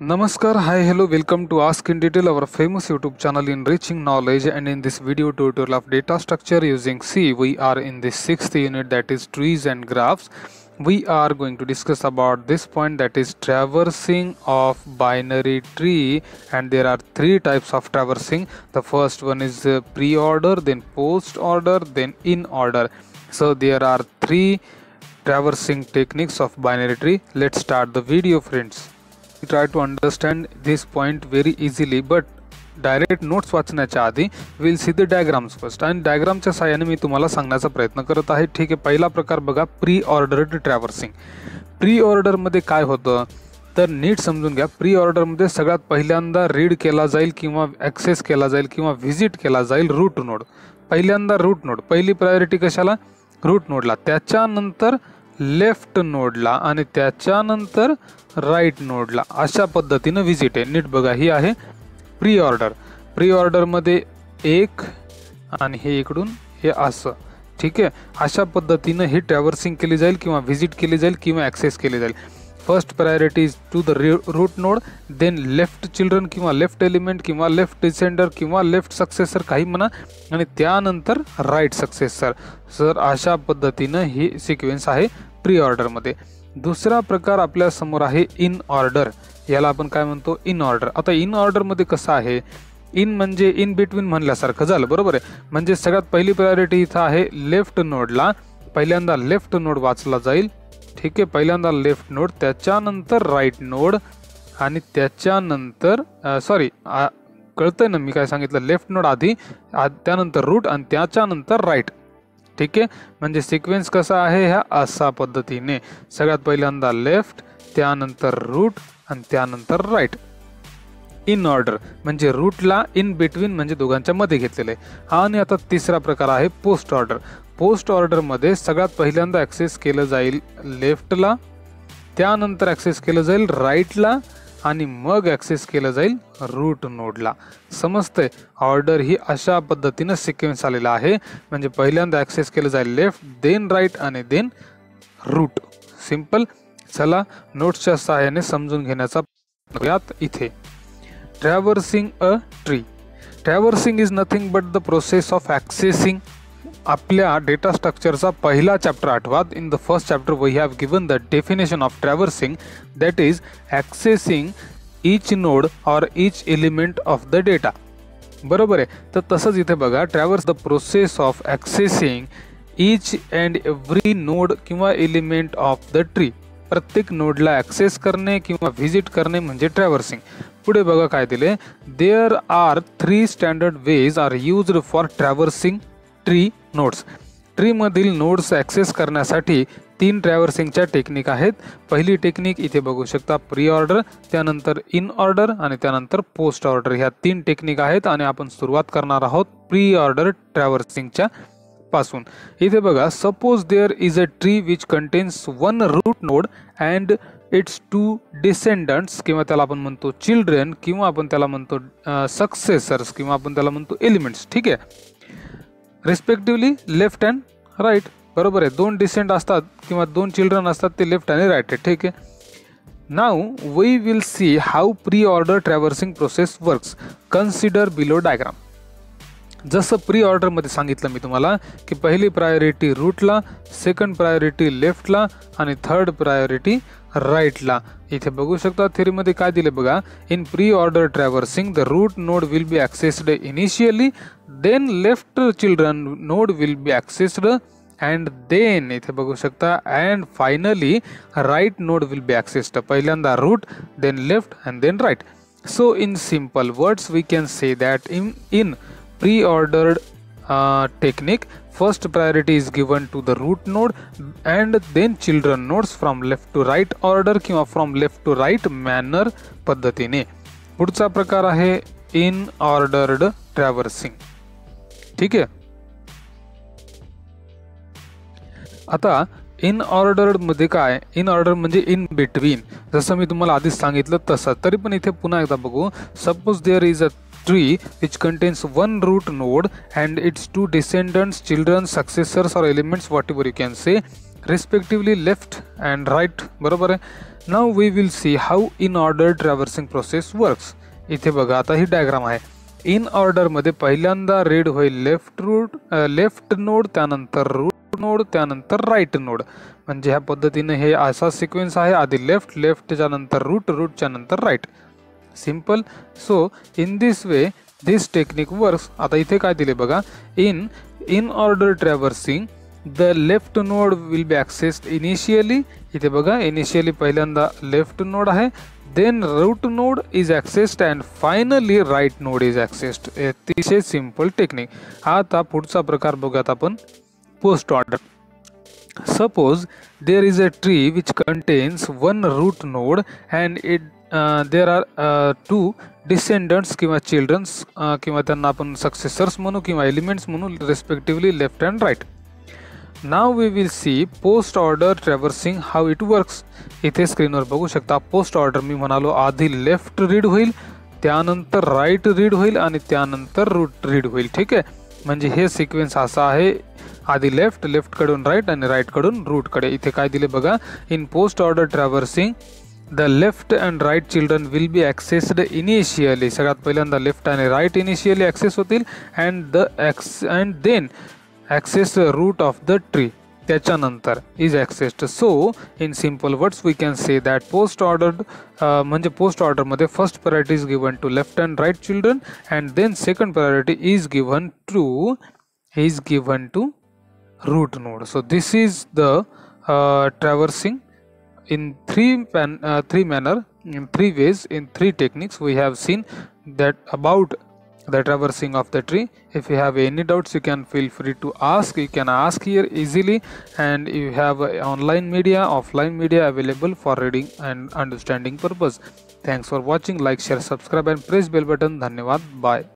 Namaskar, hi, hello, welcome to Ask in Detail, our famous YouTube channel enriching knowledge. And in this video tutorial of data structure using C, we are in the sixth unit, that is trees and graphs. We are going to discuss about this point, that is traversing of binary tree, and there are three types of traversing. The first one is pre-order, then post-order, then in order. So there are three traversing techniques of binary tree. Let's start the video, friends. We try to understand this point very easily, but direct notes वाचण्याच्या आधी will see the diagrams first. आणि डायग्रामच्या सहाय्याने मी तुम्हाला सांगण्याचा प्रयत्न करत आहे. ठीक आहे, पहिला प्रकार बघा, प्री ऑर्डर्ड ट्रॅव्हर्सिंग. प्री ऑर्डरमध्ये काय होतं तर नीट समजून घ्या. प्री ऑर्डरमध्ये सगळ्यात पहिल्यांदा रीड केला जाईल किंवा ॲक्सेस केला जाईल किंवा व्हिजिट केला जाईल रूट नोड. पहिल्यांदा रूट नोड, पहिली प्रायोरिटी कशाला? रूट नोडला. त्याच्यानंतर लेफ्ट नोडला आणि त्याच्यानंतर राईट नोडला. अशा पद्धतीनं व्हिजिट आहे. नीट बघा, ही आहे प्री ऑर्डर. प्री ऑर्डरमध्ये एक आणि हे इकडून हे असं. ठीक आहे, अशा पद्धतीनं ही ट्रॅव्हर्सिंग केली जाईल किंवा व्हिजिट केली जाईल किंवा ॲक्सेस केली जाईल. First priority is to the root node, then left children किंवा लेफ्ट एलिमेंट किंवा लेफ्ट डिसेंडर किंवा लेफ्ट सक्सेसर काही म्हणा, आणि त्यानंतर राईट सक्सेसर. सर अशा पद्धतीनं ही सिक्वेन्स आहे प्री ऑर्डरमध्ये. दुसरा प्रकार आपल्या समोर आहे इन ऑर्डर. याला आपण काय म्हणतो? In order. आता इन ऑर्डरमध्ये कसं आहे? इन म्हणजे इन बिटवीन म्हणल्यासारखं झालं, बरोबर आहे. म्हणजे सगळ्यात पहिली प्रायोरिटी इथं आहे लेफ्ट नोडला. पहिल्यांदा लेफ्ट नोड वाचला जाईल. ठीक आहे, पहिल्यांदा लेफ्ट नोड, त्याच्यानंतर राईट नोड आणि त्याच्यानंतर सॉरी कळतंय ना मी काय सांगितलं? लेफ्ट नोड आधी, त्यानंतर रूट आणि त्याच्यानंतर राईट. ठीक आहे, म्हणजे सिक्वेन्स कसा आहे ह्या अशा पद्धतीने. सगळ्यात पहिल्यांदा लेफ्ट, त्यानंतर रूट आणि त्यानंतर राईट. इन ऑर्डर म्हणजे रूटला इन बिटवीन म्हणजे दोघांच्या मध्ये घेतलेलं आहे. आणि आता तिसरा प्रकार आहे पोस्ट ऑर्डर. पोस्ट ऑर्डरमध्ये सगळ्यात पहिल्यांदा ॲक्सेस केलं जाईल लेफ्टला, त्यानंतर ॲक्सेस केलं जाईल राईटला आणि मग ॲक्सेस केलं जाईल रूट नोडला. समजतंय? ऑर्डर ही अशा पद्धतीनं सिक्वेन्स आलेला आहे. म्हणजे पहिल्यांदा ॲक्सेस केलं जाईल लेफ्ट, देन राईट आणि देन रूट. सिंपल. चला नोट्सच्या सहाय्याने समजून घेण्याचा प्रयत्न इथे. Traversing a tree. Traversing is nothing but the process of accessing. आपल्या डेटा स्ट्रक्चरचा पहिला चॅप्टर आठवा. In the first chapter we have given the definition of traversing, that is accessing each node or each element of the data. बरोबर आहे. तर तसंच इथे बघा, traverse the process of accessing each and every node किंवा element of the tree. प्रत्येक नोडला access करणे किंवा व्हिजिट करणे म्हणजे ट्रॅव्हर्सिंग. पुढे बघा काय दिले, there are 3 standard ways are used for traversing tree nodes. ट्रीमधील नोड्स ॲक्सेस करण्यासाठी 3 ट्रॅव्हर्सिंगच्या टेक्निक आहेत. पहिली टेक्निक इथे बघू शकता, प्री ऑर्डर, त्यानंतर इन ऑर्डर आणि त्यानंतर पोस्ट ऑर्डर. ह्या 3 टेक्निक आहेत आणि आपण सुरुवात करणार आहोत प्री ऑर्डर ट्रॅव्हर्सिंगच्या पासून. इथे बघा, suppose there is a tree which contains 1 root node and its 2 descendants, किंवा त्याला आपण म्हणतो चिल्ड्रन, किंवा आपण त्याला म्हणतो सक्सेसर्स, किंवा आपण त्याला म्हणतो एलिमेंट्स. ठीक आहे, रिस्पेक्टिव्हली लेफ्ट अँड राईट. बरोबर आहे. 2 डिसेंड असतात किंवा 2 चिल्ड्रन असतात, ते लेफ्ट आणि राईट आहे. ठीक आहे. Now we will see how pre order traversing process works. Consider below diagram. जसं प्री ऑर्डरमध्ये सांगितलं मी तुम्हाला की पहिली प्रायोरिटी रूटला, सेकंड प्रायोरिटी लेफ्टला आणि थर्ड प्रायोरिटी राईटला. इथे बघू शकता थेरीमध्ये काय दिले बघा, in pre order traversing the root node will be accessed initially, then left children node will be accessed and then इथे बघू शकता and finally right node will be accessed. पहिल्यांदा root, then left and then right. So in simple words we can say that in pre-ordered technique, first priority is given to the root node and then children nodes from left to right order किंवा from left to right manner पद्धतीने. पुढचा प्रकार आहे in ordered traversing. ठीक आहे. आता in order मध्ये काय? इन ऑर्डर म्हणजे इन बिटवीन. जसं मी तुम्हाला आधीच सांगितलं तसं. तरी पण इथे पुन्हा एकदा बघू. Suppose there is a tree which contains 1 root node and its 2 descendants, children, successors or elements, whatever you can say. respectively left and right. बरोबर आहे. Now we will see how in order traversing process works. इथे बघा आता ही diagram आहे. In order मध्ये पहिल्यांदा read होईल left node, त्यानंतर रूट नोड, त्यानंतर राईट नोड. म्हणजे ह्या पद्धतीने हे असा सिक्वेन्स आहे. आधी लेफ्टच्या नंतर रूटच्या नंतर right. Simple. So in this way this technique works. आता इथे काय दिले बघा, in order traversing the left node will be accessed initially. इथे बघा इनिशियली पहिल्यांदा लेफ्ट नोड आहे, then root node is accessed and finally right node is accessed. अतिशय सिंपल टेक्निक. आता पुढचा प्रकार बघूयात आपण, post order. Suppose there is a tree which contains one root node and there are two descendants किंवा childrens किंवा त्यांना आपण सक्सेसर्स म्हणू किंवा एलिमेंट्स म्हणू, respectively left and right. Now we will see post order traversing how it works. इथे स्क्रीनवर बघू शकता पोस्ट ऑर्डर. मी म्हणालो आधी लेफ्ट रीड होईल, त्यानंतर राईट रीड होईल आणि त्यानंतर रूट रीड होईल. ठीक आहे, म्हणजे हे सिक्वेन्स असा आहे. आधी लेफ्ट कडून राईट आणि राईट कडून रूट कडे. इथे काय दिले बघा, in post order traversing the left and right children will be accessed initially. सगळ्यात पहिल्यांदा लेफ्ट आणि राईट इनिशियली ॲक्सेस होतील and then access root of the tree, त्याच्यानंतर is accessed. So in simple words we can say that post order म्हणजे post ऑर्डरमध्ये first priority is given to left and right children and then second priority is given to root node. So this is the traversing in three manner, in three ways, in three techniques. We have seen that about the traversing of the tree. If you have any doubts, you can feel free to ask. You can ask here easily, and you have online media, offline media available for reading and understanding purpose. Thanks for watching. Like, share, subscribe and press bell button. धन्यवाद. Bye.